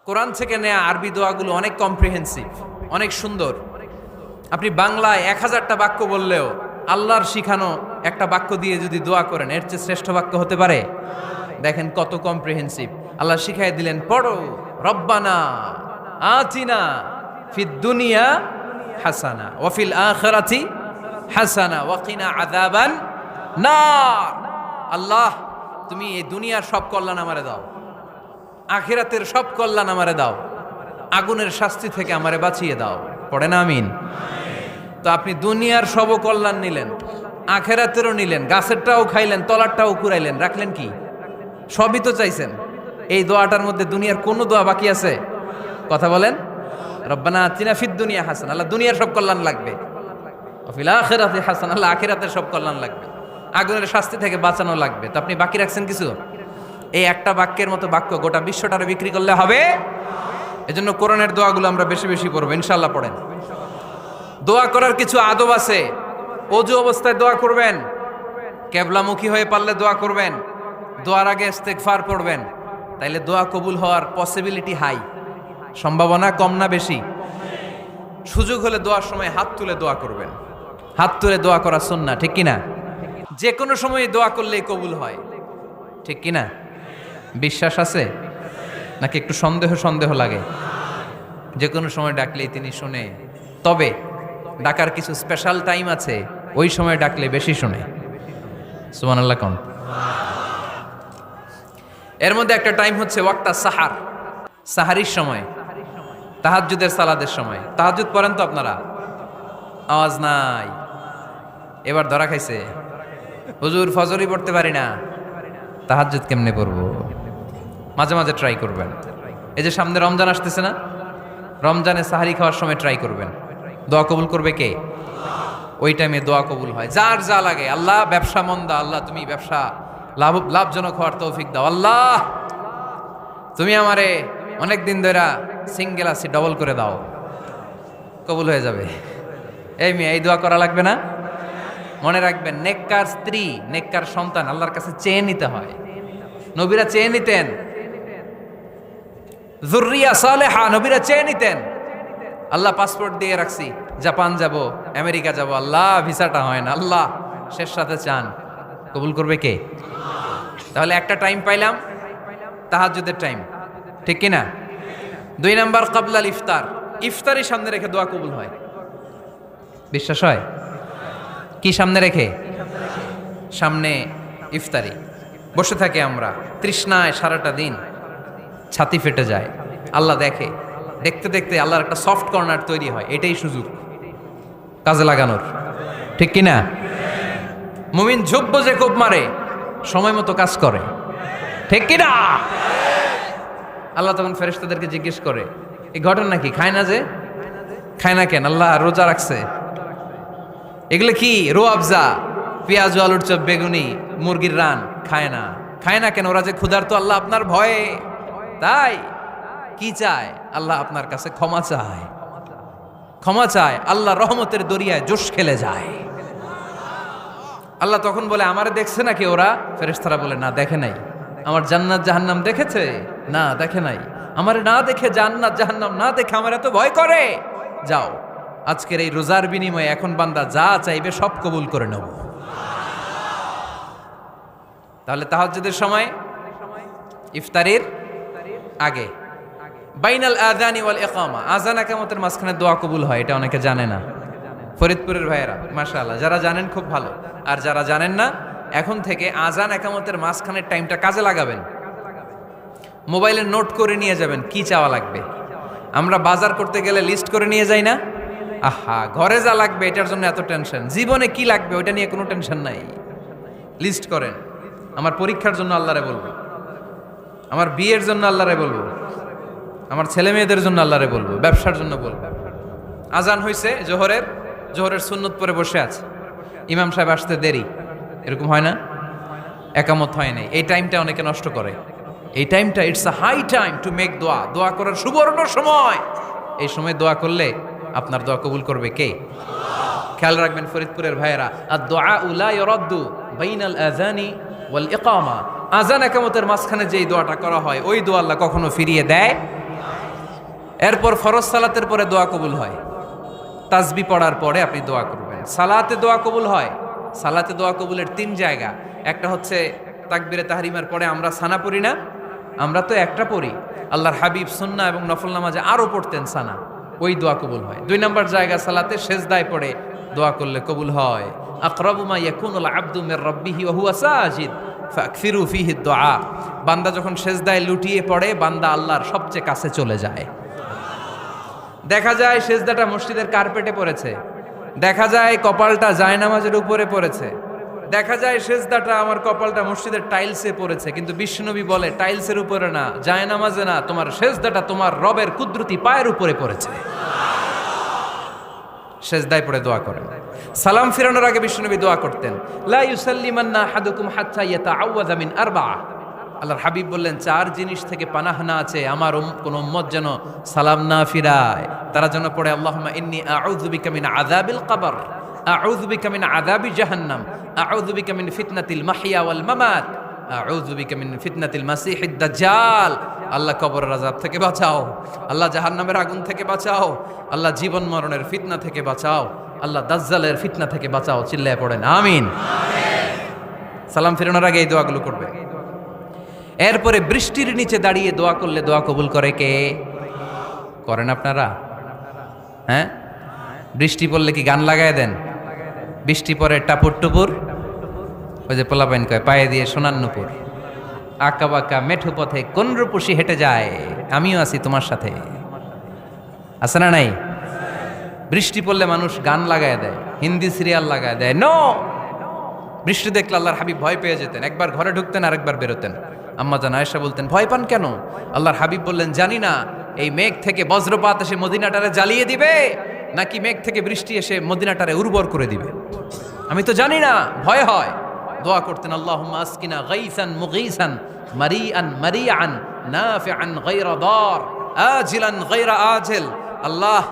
কোরআন থেকে নেয়া আরবি দোয়াগুলো অনেক কম্প্রিহেন্সিভ, অনেক সুন্দর। আপনি বাংলায় 1000টা বাক্য বললেও আল্লাহর শিখানো একটা বাক্য দিয়ে যদি দোয়া করেন, এর চেয়ে শ্রেষ্ঠ বাক্য হতে পারে? দেখেন কত কম্প্রিহেন্সিভ। আল্লাহ শিখাই দিলেন, পড়ো রব্বানা আতিনা ফিদ দুনিয়া হাসানা ওয়া ফিল আখিরাতি হাসানা ওয়া কিনা আযাবান নার। আল্লাহ, তুমি এই দুনিয়ার সব কল্যাণ আমারে দাও, আখিরাতের সব কল্যাণ আমারে দাও, আগুনের শাস্তি থেকে আমারে বাঁচিয়ে দাও। পড়েন আমিন। তো আপনি দুনিয়ার সব কল্যাণ নিলেন, আখিরাতেরও নিলেন, গাছেরটাও খাইলেন, তলারটাও কুড়াইলেন, রাখলেন কি? সবই তো চাইছেন। এই দোয়াটার মধ্যে দুনিয়ার কোনো দোয়া বাকি আছে? কথা বলেন। রব্বানা আতিনা ফিদ দুনিয়া হাসান, আল্লাহ দুনিয়ার সব কল্যাণ লাগবে। ওয়া ফিল আখিরাতি হাসান, আল্লাহ আখিরাতের সব কল্যাণ লাগবে, আগুনের শাস্তি থেকে বাঁচানো লাগবে। তো আপনি বাকি রাখছেন কিছু? এই একটা বাক্যের মতো বাক্য গোটা বিশ্বটারে বিক্রি করলে হবে? এজন্য কোরআনের দোয়াগুলো আমরা বেশি বেশি পড়বো, ইনশাআল্লাহ। পড়েন। দোয়া করার কিছু আদব আছে। অজু অবস্থায় দোয়া করবেন, কেবলামুখী হয়ে পারলে দোয়া করবেন, দোয়ার আগে ইস্তেগফার পড়বেন, তাইলে দোয়া কবুল হওয়ার পসিবিলিটি হাই, সম্ভাবনা কম না বেশি? সুযোগ হলে দোয়ার সময় হাত তুলে দোয়া করবেন। হাত তুলে দোয়া করা সুন্নাহ, ঠিক কিনা? যে কোনো সময় দোয়া করলেই কবুল হয়, ঠিক কিনা? বিশ্বাস আছে নাকি একটু সন্দেহ সন্দেহ লাগে? যে কোনো সময় ডাকলেই তিনি শুনে, তবে ডাকার কিছু স্পেশাল টাইম আছে, ওই সময় ডাকলে বেশি শুনে। সুবহানাল্লাহ কোন? এর মধ্যে একটা টাইম হচ্ছে ওয়াক্তা সাহার, সাহারির সময়, তাহাজ্জুদের সালাদের সময়। তাহাজ্জুদ পড়েন তো আপনারা? আওয়াজ নাই, এবার ধরা খাইছে। হুজুর ফজরই পড়তে পারি না, তাহাজ্জুদ কেমনে পড়বো? মাঝে মাঝে ট্রাই করবেন। এই যে সামনে রমজান আসতেছে না, রমজানে সাহারি খাওয়ার সময় ট্রাই করবেন। দোয়া কবুল করবে কে? ওই টাইমে দোয়া কবুল হয়। যার যা লাগে, আল্লাহ ব্যবসা মন্দা, আল্লাহ তুমি ব্যবসা লাভজনক হওয়ার তৌফিক দাও, আল্লাহ তুমি আমারে অনেক দিন ধরে সিঙ্গেল আছি, ডবল করে দাও, কবুল হয়ে যাবে। এই মেয়ে, এই দোয়া করা লাগবে না? মনে রাখবেন, নেককার স্ত্রী, নেককার সন্তান আল্লাহর কাছে চেয়ে নিতে হয়। নবীরা চেয়ে নিতেন, যুররিয়া সালেহা নবীরা চেয়ে নিতেন। আল্লাহ পাসপোর্ট দিয়ে রাখছি, জাপান যাব, আমেরিকা যাব, আল্লাহ ভিসাটা হয় না, আল্লাহ শেষ সাথে চান, কবুল করবে কে? তাহলে একটা টাইম পাইলাম, তাহাজ্জুদের টাইম, ঠিক কিনা? 2 নাম্বার ক্বাবলাল ইফতার, ইফতারি সামনে রেখে দোয়া কবুল হয়। বিশ্বাস হয়? কি সামনে রেখে? সামনে ইফতারি। বসে থাকি আমরা তৃষ্ণায় সারাটা দিন, ছাতি ফেটে যায়। আল্লাহ দেখে, দেখতে দেখতে আল্লাহর একটা সফট কর্নার তৈরি হয়। এটাই সুযোগ কাজে লাগানোর, ঠিক কিনা? মুমিন ঝোপ যে কোপ মারে, সময় মতো কাজ করে, ঠিক কিনা? আল্লাহ তখন ফেরেশতাদেরকে জিজ্ঞেস করে, এই ঘটনা কি? খায় না যে? খায় না কেন? আল্লাহ রোজা রাখছে। এগুলো কি? রো আফজা, পেঁয়াজ আলুর চপ, বেগুনি, মুরগির রান, খায় না। খায় না কেন? ওরা যে ক্ষুধার্ত, আল্লাহ আপনার ভয়ে। তাই কি চায়? আল্লাহ আপনার কাছে ক্ষমা চায়, ক্ষমা চায়। আল্লাহ রহমতের দরিয়ায় জোশ খেলে যায়। আল্লাহ তখন বলে, আমারে দেখছে নাকি ওরা? ফেরেশতারা বলে, না দেখে নাই। আমার জান্নাত জাহান্নাম দেখেছে? না দেখে নাই। আমারে না দেখে, জান্নাত জাহান্নাম না দেখে আমার এত ভয় করে। যাও, আজকের এই রোজার বিনিময়ে এখন বান্দা যা চাইবে সব কবুল করে নেব। তাহলে তাহাজ্জুদের সময়, ইফতারির আগে, বাইনাল আযানি ওয়াল ইকামা, আযান ইকামতের মাঝখানে দোয়া কবুল হয়। এটা অনেকে জানে না। ফরিদপুরের ভাইয়েরা মাশাআল্লাহ, যারা জানেন খুব ভালো, আর যারা জানেন না, এখন থেকে আযান ইকামতের মাঝখানের টাইমটা কাজে লাগাবেন। মোবাইলে নোট করে নিয়ে যাবেন কি চাওয়া লাগবে। আমরা বাজার করতে গেলে লিস্ট করে নিয়ে যাই না? আহা, ঘরে যা লাগবে এটার জন্য এত টেনশন, জীবনে কি লাগবে ওইটা নিয়ে কোনো টেনশন নাই। লিস্ট করেন। আমার পরীক্ষার জন্য আল্লাহরে বলবো, আমার বিয়ের জন্য আল্লাহরে বলবো, আমার ছেলে মেয়েদের জন্য আল্লাহরে বলবো, ব্যবসার জন্য বলবো। আজান হয়েছে জোহরের, জোহরের সুন্নত পরে বসে আছে, ইমাম সাহেব আসতে দেরি, এরকম হয় না? একামত হয় নাই, এই টাইমটা অনেকে নষ্ট করে। এই টাইমটা it's a high time to make দোয়া, দোয়া করার সুবর্ণ সময়। এই সময় দোয়া করলে আপনার দোয়া কবুল করবে কে? খেয়াল রাখবেন ফরিদপুরের ভাইয়েরা, আর দোয়া লা ইউরাদ্দু বাইনাল আযানি ওয়াল ইকামা, আযান ইকামতের মাঝখানে যেই দোয়াটা করা হয় ওই দোয়া আল্লাহ কখনো ফিরিয়ে দেয় এরপর ফরজ সালাতের পরে দোয়া কবুল হয়, তাসবি পড়ার পরে আপনি দোয়া করবেন। সালাতে দোয়া কবুল হয়, সালাতে দোয়া কবুলের 3 জায়গা। একটা হচ্ছে তাকবীরে তাহরিমার পরে আমরা সানা পড়ি না, আমরা তো একটা পড়ি, আল্লাহর হাবিব সুন্নাহ এবং নফল নামাজে আরও পড়তেন সানা, ওই দোয়া কবুল হয়। 2 নম্বর জায়গা সালাতে সেজদায় পড়ে দোয়া করলে কবুল হয়। আকরাবু মা ইয়াকুনুল আবদু মির রাব্বিহি ওয়া হুয়া সাজিদ ফাকসিরু ফিহি দুআ। বান্দা যখন সেজদায় লুটিয়ে পড়ে বান্দা আল্লাহর সবচেয়ে কাছে চলে যায়। দেখা যায় সেজদাটা মসজিদের কার্পেটে পড়েছে, দেখা যায় কপালটা জায়নামাজের উপরে পড়েছে, দেখা যায় সেজদাটা আমার কপালটা মসজিদের টাইলসে পড়েছে, কিন্তু বিশ্বনবী বলে টাইলসের উপরে না, জায়নামাজে না, তোমার সেজদাটা তোমার রবের কুদরতি পায়ের উপরে পড়েছে। সেজদায় পড়ে দোয়া করেন। সালাম ফিরানোর আগে বিশ্বনবী দোয়া করতেন, লা ইউসাল্লিমান্না আহাদুকুম হাত্তা ইয়াতাআওয়াযা মিন আরবা'a। আল্লাহর হাবিব বললেন 4 জিনিস থেকে পানাহ না আছে আমার কোন উম্মত যেন সালাম না ফিরায়। তারা যেন পড়ে আল্লাহুম্মা ইন্নী আউযু বিকা মিন আযাবিল কবর, আউযু বিকা মিন আযাবি জাহান্নাম, আউযু বিকা মিন ফিতনাতিল মাহইয়া ওয়াল মামাত, আউযু বিকা মিন ফিতনাতিল মাসিহিদ দাজ্জাল। আল্লাহ কবরের আযাব থেকে বাঁচাও, আল্লাহ জাহান্নামের আগুন থেকে বাঁচাও, আল্লাহ জীবন মরণের ফিতনা থেকে বাঁচাও, আল্লাহ দাজ্জালের ফিতনা থেকে বাঁচাও। চিল্লায় পড়েন আমিন। সালাম ফিরানোর আগে এই দোয়াগুলো করবে। এরপরে বৃষ্টির নিচে দাঁড়িয়ে দোয়া করলে দোয়া কবুল করে কে? করেন আপনারা? হ্যাঁ, বৃষ্টি পড়লে কি গান লাগায় দেন? বৃষ্টি পরে টাপুর টুপুর, ওই যে পোলাপাইন কয় পায়ে দিয়ে সোনার নুপুর, আঁকা বাঁকা মেঠো পথে কোন রূপসী হেঁটে যায়, আমিও আছি তোমার সাথে, আছে না নাই? বৃষ্টি পড়লে মানুষ গান লাগায় দেয়, হিন্দি সিরিয়াল লাগায় দেয়। নো, বৃষ্টি দেখলে আল্লাহর হাবিব ভয় পেয়ে যেতেন, একবার ঘরে ঢুকতেন আর একবার বেরোতেন। আম্মা জান আয়েশা বলতেন, ভয় পান কেন? আল্লাহর হাবিব বললেন, জানি না এই মেঘ থেকে বজ্রপাত এসে মদিনাটারে জ্বালিয়ে দিবে নাকি মেঘ থেকে বৃষ্টি এসে মদিনাটারে উর্বর করে দিবে, আমি তো জানি না, ভয় হয়। দোয়া করতেন, আল্লাহুম্মা আসকিনা গাইসান মুগীসান মারিআন মারিআন নাফিআন গায়রা দার আজিলান গায়রা আজিল। আল্লাহ,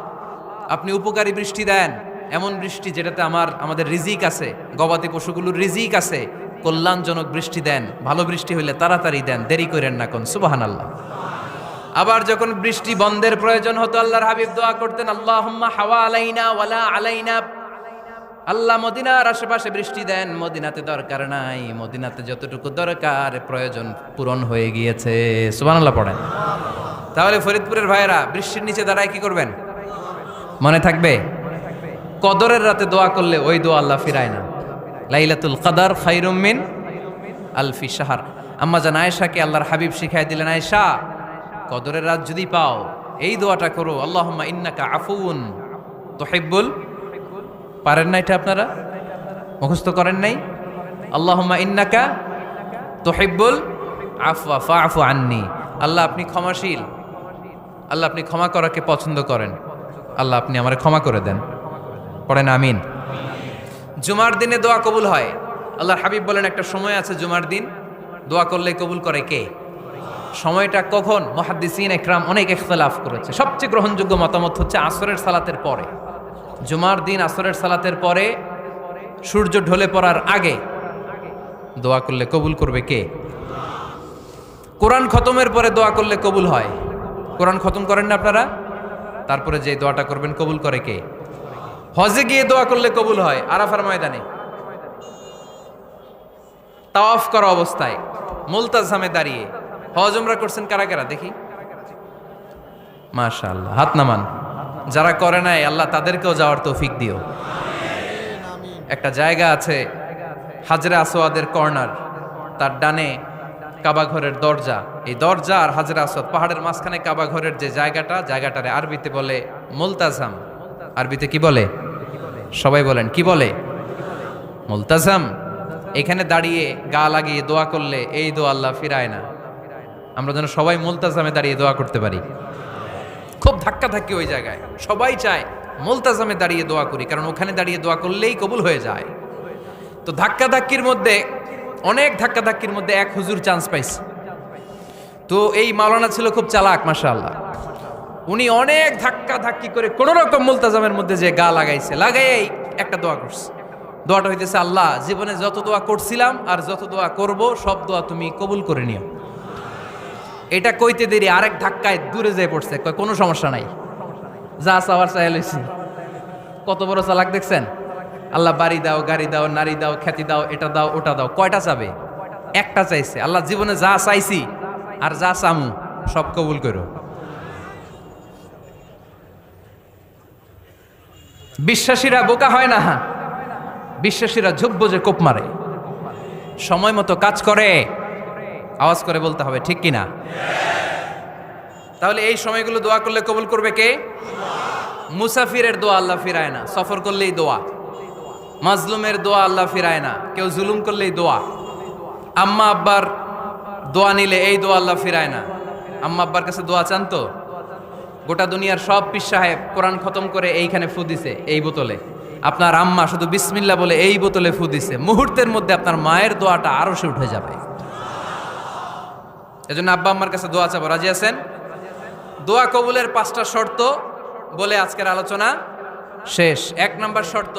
আপনি উপকারী বৃষ্টি দেন, এমন বৃষ্টি যেটাতে আমাদের রিজিক আছে, গবাদি পশুগুলোর রিজিক আছে, কল্যাণজনক বৃষ্টি দেন, ভালো বৃষ্টি হইলে তাড়াতাড়ি দেন, দেরি করেন না কোন। সুবহানাল্লাহ। আবার যখন বৃষ্টি বন্ধের প্রয়োজন হতো আল্লাহর হাবিব দোয়া করতেন, আল্লাহুম্মা হাওয়া আলাইনা ওয়ালা আলাইনা। আল্লাহ মদিনার আশেপাশে বৃষ্টি দেন, মদিনাতে দরকার নাই, মদিনাতে যতটুকু দরকার প্রয়োজন পূরণ হয়ে গিয়েছে। সুবহানাল্লাহ পড়েন। তাহলে ফরিদপুরের ভাইয়েরা বৃষ্টির নিচে দাঁড়ায় কি করবেন? মনে থাকবে কদরের রাতে দোয়া করলে ওই দোয়া আল্লাহ ফিরায় না। লাইলাতুল কদর খায়রুম মিন আলফি শাহর। আম্মা জান আয়েশাকে আল্লাহর হাবিব শিখাই দিলেন, আয়েশা কদরের রাত যদি পাও এই দোয়াটা করো, আল্লাহুম্মা ইন্নাকা আফুউন তুহিব্বুল। পারেন না এটা? আপনারা মুখস্থ করেন নাই? আল্লাহুম্মা ইন্নাকা তুহিব্বুল আফওয়া ফাআফু আন্নি। আল্লাহ আপনি ক্ষমাশীল, আল্লাহ আপনি ক্ষমা করাকে পছন্দ করেন, আল্লাহ আপনি আমারে ক্ষমা করে দেন। পড়েন আমিন। জুমার দিনে দোয়া কবুল হয়। আল্লাহর হাবিব বলেন একটা সময় আছে জুমার দিন দোয়া করলে কবুল করে কে? সময়টা কখন? মুহাদ্দিসিন ইকরাম অনেক ইখতিলাফ করেছে। সবচেয়ে গ্রহণযোগ্য মতামত হচ্ছে আসরের সালাতের পরে। জুমার দিন আসরের সালাতের পরে সূর্য ঢলে পড়ার আগে দোয়া করলে কবুল করবে কে? কোরআন খতমের পরে দোয়া করলে কবুল হয়। কোরআন খতম করেন না আপনারা? তারপরে যে দোয়াটা করবেন কবুল করে কে? হজে গিয়ে দোয়া করলে কবুল হয়। আরাফার ময়দানে তাওয়াফ করা অবস্থায় মুলতাজামে দাঁড়িয়ে। হজ উমরা করছেন কারা কারা দেখি? মাশাআল্লাহ, হাত নামান। যারা করে নাই আল্লাহ তাদেরকেও যাওয়ার তৌফিক দিও। একটা জায়গা আছে হাজরে আসওয়াদের কর্নার, তার ডানে কাবা ঘরের দরজা। এই দরজা আর হাজরে আসওয়াদ পাহাড়ের মাঝখানে কাবা ঘরের যে জায়গাটারে আরবিতে বলে মুলতাজাম। আরবিতে কি বলে? সবাই বলেন কি বলে? মুলতাজাম। এখানে দাঁড়িয়ে গা লাগিয়ে দোয়া করলে এই দোয়া আল্লাহ ফিরায় না। আমরা যেন সবাই মুলতাজামে দাঁড়িয়ে দোয়া করতে পারি। খুব ধাক্কা ধাক্কি ওই জায়গায়, সবাই চায় মুলতাজামে দাঁড়িয়ে দোয়া করি, কারণ ওখানে দাঁড়িয়ে দোয়া করলেই কবুল হয়ে যায়। তো ধাক্কা ধাক্কির মধ্যে, অনেক ধাক্কা ধাক্কির মধ্যে এক হুজুর চান্স পাইছে। তো এই মাওলানা ছিল খুব চালাক, মাশাআল্লাহ। উনি অনেক ধাক্কা ধাক্কি করে কোন রকম মুলতাজামের মধ্যে যে গা লাগাইছে, লাগাই একটা দোয়া করছে। দোয়াটা হইতেছে, আল্লাহ জীবনে যত দোয়া করছিলাম আর যত দোয়া করব সব দোয়া তুমি কবুল করে নিও। এটা কইতে দেরি আরেক ধাক্কায় দূরে যেয়ে পড়ছে, কয় কোনো সমস্যা নাই, যা চাওয়ার চাই লইছি। কত বড় চালাক দেখছেন? আল্লাহ বাড়ি দাও, গাড়ি দাও, নারী দাও, খ্যাতি দাও, এটা দাও, ওটা দাও, কয়টা চাবে? একটা চাইছে। আল্লাহ জীবনে যা চাইছি আর যা চামু সব কবুল করো। বিশ্বাসীরা বোকা হয় না, বিশ্বাসীরা ঝুব্ব যে কোপ মারে, সময় মতো কাজ করে। আওয়াজ করে বলতে হবে ঠিক কিনা? তাহলে এই সময়গুলো দোয়া করলে কবুল করবে কে? মুসাফিরের দোয়া আল্লাহ ফিরায় না, সফর করলেই দোয়া। মাজলুমের দোয়া আল্লাহ ফিরায় না, কেউ জুলুম করলেই দোয়া। আম্মা আব্বার দোয়া নিলে এই দোয়া আল্লাহ ফিরায় না। আম্মা আব্বার কাছে দোয়া চান তো? গোটা দুনিয়ার সব পীর সাহেব কোরআন খতম করে এইখানে ফু দিছে এই বোতলে, আপনার আম্মা শুধু বিসমিল্লাহ বলে এই বোতলে ফু দিছে, মুহূর্তের মধ্যে আপনার মায়ের দোয়াটা আরো সে উঠে যাবে। এজন্য আব্বা আম্মার কাছে দোয়া চাবো, রাজি আছেন? দোয়া কবুলের 5টা শর্ত বলে আজকের আলোচনা শেষ। 1 নম্বর শর্ত,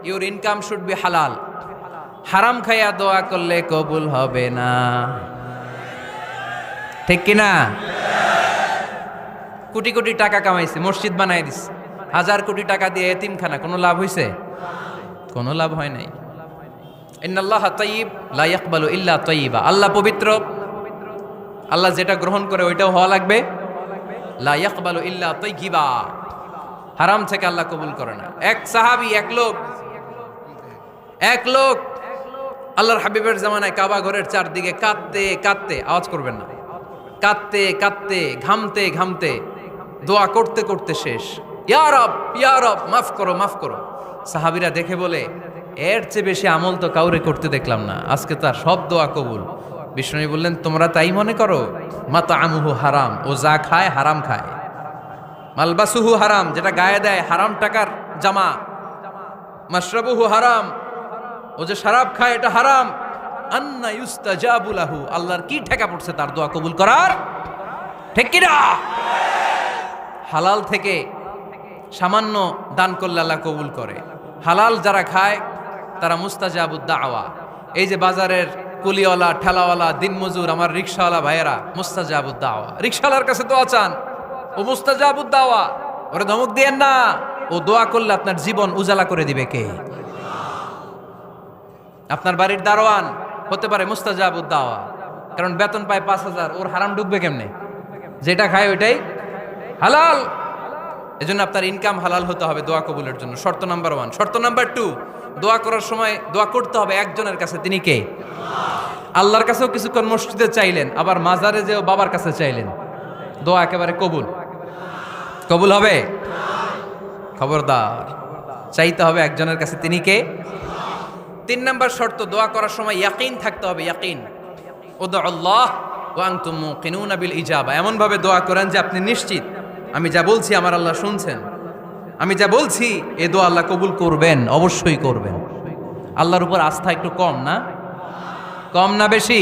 ইউর ইনকাম শুড বি হালাল। হারাম খাইয়া দোয়া করলে কবুল হবে না, ঠিক কিনা? কোটি কোটি টাকা কামাইছে, মসজিদ বানাই দিছে, 1000 কোটি টাকা দিয়ে এতিমখানা, কোনো লাভ হইছে? কোনো লাভ হয় নাই। ইন্নাল্লাহা তাইয়্যিব লা ইয়াকবালু ইল্লা তাইয়্যিবা। আল্লাহ পবিত্র, আল্লাহ যেটা গ্রহণ করে ওইটাও হওয়া লাগবে। লা ইয়াকবালু ইল্লা তাইয়্যিবা, হারাম থেকে আল্লাহ কবুল করে না। এক সাহাবী, এক লোক আল্লাহর হাবিবের জামানায় কাবা ঘরের চারদিকে কাঁদতে কাঁদতে, আওয়াজ করবেন না, কাঁদতে কাঁদতে, ঘামতে ঘামতে, দোয়া করতে করতে শেষ। ইয়া রব, ইয়া রব, মাফ করো, মাফ করো। সাহাবীরা দেখে বলে, এর চেয়ে বেশি আমল তো কাউরে করতে দেখলাম না, আজকে তার সব দোয়া কবুল। বিষ্ণু বললেন, তোমরা তাই মনে করো? মাতাআমুহু হারাম, ও যা খায় হারাম খায়। মালবাসুহু হারাম, যেটা গায়ে দেয় হারাম টাকার জামা। মাশরাবুহু হারাম, ও যে শরাব খায় এটা হারাম। আন্না ইউস্তাজাবু লাহু, আল্লাহর কি ঠেকা পড়ছে তার দোয়া কবুল করার, ঠিক কি না? হালাল থেকে সামান্য দান করলে আল্লাহ কবুল করে। হালাল যারা খায় তারা মুস্তাজাবুদ দাওয়া। এই যে বাজারের কুলিওয়ালা, ঠেলাওয়ালা, দিনমজুর, আমার রিকশাওয়ালা ভাইয়েরা, মুস্তাজাবুদ দাওয়া। রিকশাওয়ালার কাছে দোয়া চান, ও মুস্তাজাবুদ দাওয়া, ওরে ধমক দিয়েন না। ও দোয়া করলে আপনার জীবন উজালা করে দিবে কে? আপনার বাড়ির দারোয়ান হতে পারে মুস্তাজাবুদ দাওয়া, কারণ বেতন পায় 5000, ওর হারাম ঢুকবে কেমনে? যেটা খায় ওইটাই হালাল। এজন্য আপনার ইনকাম হালাল হতে হবে দোয়া কবুলের জন্য। শর্ত নাম্বার 1। শর্ত নাম্বার 2, দোয়া করার সময় দোয়া করতে হবে একজনের কাছে, তিনি কে? আল্লাহর কাছেও কিছুক্ষণ মসজিদে চাইলেন, আবার মাজারে যেও বাবার কাছে চাইলেন, দোয়া একেবারে কবুল। কবুল হবে? খবরদার, চাইতে হবে একজনের কাছে, তিনি কে? 3 নাম্বার শর্ত, দোয়া করার সময় ইয়াকিন থাকতে হবে। ইয়াকিন, উদউ আল্লাহ ওয়া আনতুম মুকিনুনা বিল ইজাবা। এমন ভাবে দোয়া করেন যে আপনি নিশ্চিত, আমি যা বলছি আমার আল্লাহ শুনছেন, আমি যা বলছি এ দোয়া আল্লাহ কবুল করবেন, অবশ্যই করবেন। আল্লাহর উপর আস্থা একটু কম না? কম না বেশি?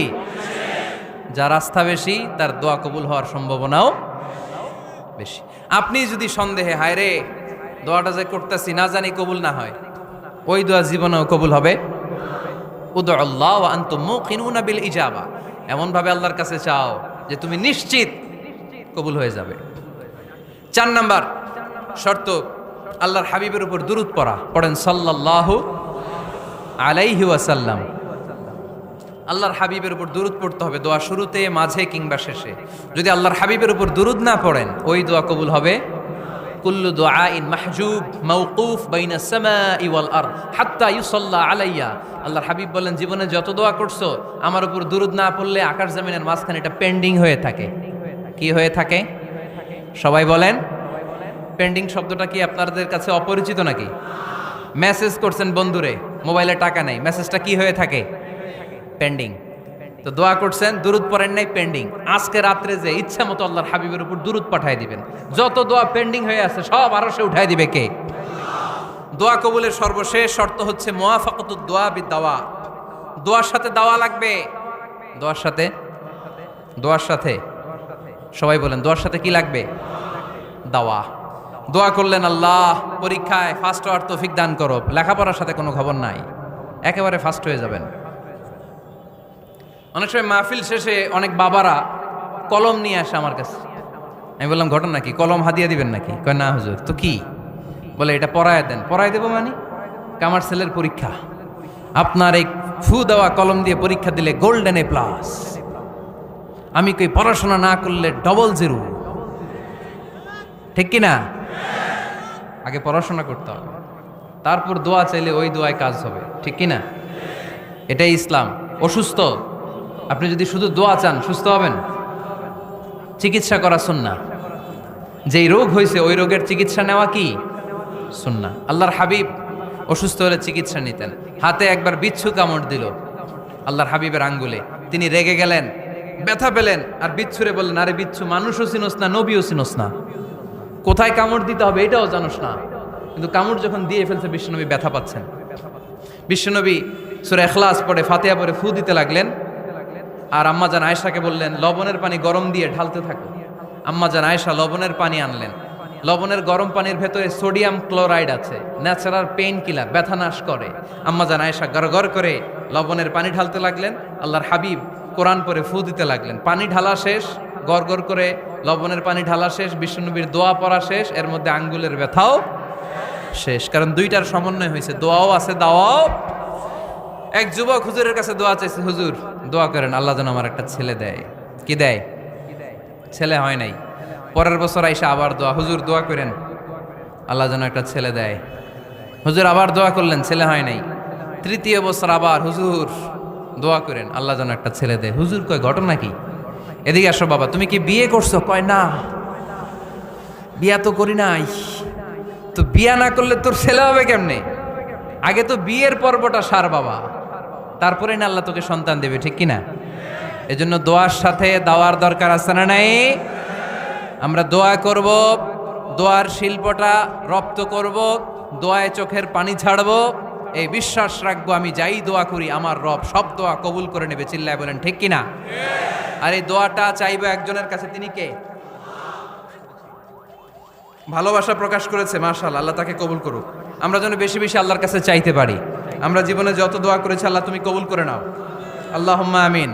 যার আস্থা বেশি তার দোয়া কবুল হওয়ার সম্ভাবনাও বেশি। আপনি যদি সন্দেহে, হায় রে দোয়াটা যে করতেছি না জানি কবুল না হয়, ওই দোয়া জীবনেও কবুল হবে। উদউ আল্লাহ ওয়া আনতুম মুকিনুনা বিল ইজাবা, এমন ভাবে আল্লাহর কাছে চাও যে তুমি নিশ্চিত কবুল হয়ে যাবে। 4 নাম্বার শর্ত, আল্লাহর হাবিবের উপর দুরূদ পড়া। পড়েন সাল্লাল্লাহু আলাইহি ওয়াসাল্লাম। আল্লাহর হাবিবের উপর দুরূদ পড়তে হবে দোয়া শুরুতে, মাঝে কিংবা শেষে। যদি আল্লাহর হাবিবের উপর দুরূদ না পড়েন, ওই দোয়া কবুল হবে। কুল্লু দুআইন মাহজুব মাওকুফ বাইনা সামাই ওয়াল আরদ হাত্তা ইউসাল্লা আলাইয়া। আল্লাহর হাবিব বলেন, জীবনে যত দোয়া করছো আমার উপর দুরূদ না পড়লে আকাশ জমিনের মাঝখানে এটা পেন্ডিং হয়ে থাকে। কি হয়ে থাকে? সবাই বলেন। পেন্ডিং শব্দটা কি আপনাদের কাছে অপরিচিত নাকি? মেসেজ করছেন বন্ধুরে, মোবাইলে টাকা নেই, মেসেজটা কি হয়ে থাকে? পেন্ডিং। তো দোয়া করছেন, দুরূদ পড়েন নাই, পেন্ডিং। আজকে রাত্রে যে ইচ্ছা মতো আল্লাহর হাবিবের উপর দুরূদ পাঠায় দিবেন, যত দোয়া পেন্ডিং হয়ে আছে সব আরশে উঠায় দিবে কে? দোয়া কবুলের সর্বশেষ শর্ত হচ্ছে মুওয়াফাকাতুদ দোয়া বিদ-দাওয়া। দোয়ার সাথে দাওয়া লাগবে। দোয়ার সাথে সবাই বলেন, দোয়ার সাথে কি লাগবে? দাওয়া। দোয়া করলেন, আল্লাহ পরীক্ষায় ফার্স্ট হওয়ার তৌফিক দান করো, লেখাপড়ার সাথে কোনো খবর নাই, একেবারে ফার্স্ট হয়ে যাবেন। অনেক সময় মাহফিল শেষে অনেক বাবারা কলম নিয়ে আসে আমার কাছে। আমি বললাম ঘটনা কি, কলম হাদিয়া দিবেন নাকি? কয় না হুজুর। তো কি? বলে এটা পড়ায় দেন। পড়ায় দেবো মানে? আমার ছেলের পরীক্ষা, আপনার এই ফু দেওয়া কলম দিয়ে পরীক্ষা দিলে গোল্ডেন এ প্লাস। আমি কই পড়াশোনা না করলে ডবল জিরো, ঠিক কিনা? আগে পড়াশোনা করতে হবে, তারপর দোয়া চাইলে ওই দোয়ায় কাজ হবে, ঠিক কিনা? এটাই ইসলাম। অসুস্থ আপনি যদি শুধু দোয়া চান সুস্থ হবেন? চিকিৎসা করা সুন্নাহ। যেই রোগ হয়েছে ওই রোগের চিকিৎসা নেওয়া কি সুন্নাহ। আল্লাহর হাবিব অসুস্থ হলে চিকিৎসা নিতেন। হাতে একবার বিচ্ছু কামড় দিল আল্লাহর হাবিবের আঙ্গুলে, তিনি রেগে গেলেন, ব্যথা পেলেন, আর বিচ্ছুরে বললেন, আরে বিচ্ছু, মানুষও চিনোস না, নবীও চিনোস না, কোথায় কামড় দিতে হবে এটাও জানোস না। কিন্তু কামড় যখন দিয়ে ফেলছে বিশ্বনবী ব্যথা পাচ্ছেন। বিশ্বনবী সূরা ইখলাস পড়ে, ফাতিহা পড়ে ফু দিতে লাগলেন। আর আম্মাজান আয়েশাকে বললেন, লবণের পানি গরম দিয়ে ঢালতে থাকো। আম্মাজান আয়েশা লবণের পানি আনলেন। লবণের গরম পানির ভেতরে সোডিয়াম ক্লোরাইড আছে, ন্যাচারাল পেইন কিলার, ব্যথা নাশ করে। আম্মাজান আয়েশা গড়গড় করে লবণের পানি ঢালতে লাগলেন। আল্লাহর হাবিব কোরআন পড়ে ফু দিতে লাগলেন। পানি ঢালা শেষ, গড়গড় করে লবণের পানি ঢালা শেষ, বিশ্বনবীর দোয়া পড়া শেষ, এর মধ্যে আঙ্গুলের ব্যথাও শেষ। কারণ দুইটার সমন্বয় হয়েছে, দোয়াও আছে, দাওয়াও। এক যুবক হুজুরের কাছে দোয়া চাইছে, হুজুর দোয়া করেন আল্লাহ যেন আমার একটা ছেলে দেয়। কি দেয়? ছেলে হয় নাই। পরের বছর আইসা আবার দোয়া, হুজুর দোয়া করেন আল্লাহ যেন একটা ছেলে দেয়। হুজুর আবার দোয়া করলেন, ছেলে হয় নাই। তৃতীয় বছর আবার, হুজুর দোয়া করেন আল্লাহ যেন একটা ছেলে দেয়। হুজুর কয় ঘটনা কি? এদিকে আসো বাবা, তুমি কি বিয়ে করছো? কয় না, বিয়া তো করি নাই। তো বিয়া না করলে তোর ছেলে হবে কেমনে? আগে তো বিয়ের পর্বটা সার বাবা, তারপরে না আল্লাহ তোকে সন্তান দেবে, ঠিক কিনা? এজন্য দোয়ার সাথে দাওয়ার দরকার আছে না নাই? আমরা দোয়া করব, দোয়ার শিল্পটা রপ্ত করব, দোয়ায় চোখের পানি ছাড়ব, এই বিশ্বাস রাখবো আমি যাই দোয়া করি আমার রব সব দোয়া কবুল করে নেবে। চিল্লায় বলেন ঠিক কিনা? আর এই দোয়াটা চাইবো একজনের কাছে, তিনি কে? ভালোবাসা প্রকাশ করেছে, মাশাআল্লাহ, আল্লাহ তাকে কবুল করুক। আমরা যেন বেশি বেশি আল্লাহর কাছে চাইতে পারি। আমরা জীবনে যত দোয়া করেছি আল্লাহ তুমি কবুল করে নাও, আল্লাহুম্মা আমিন।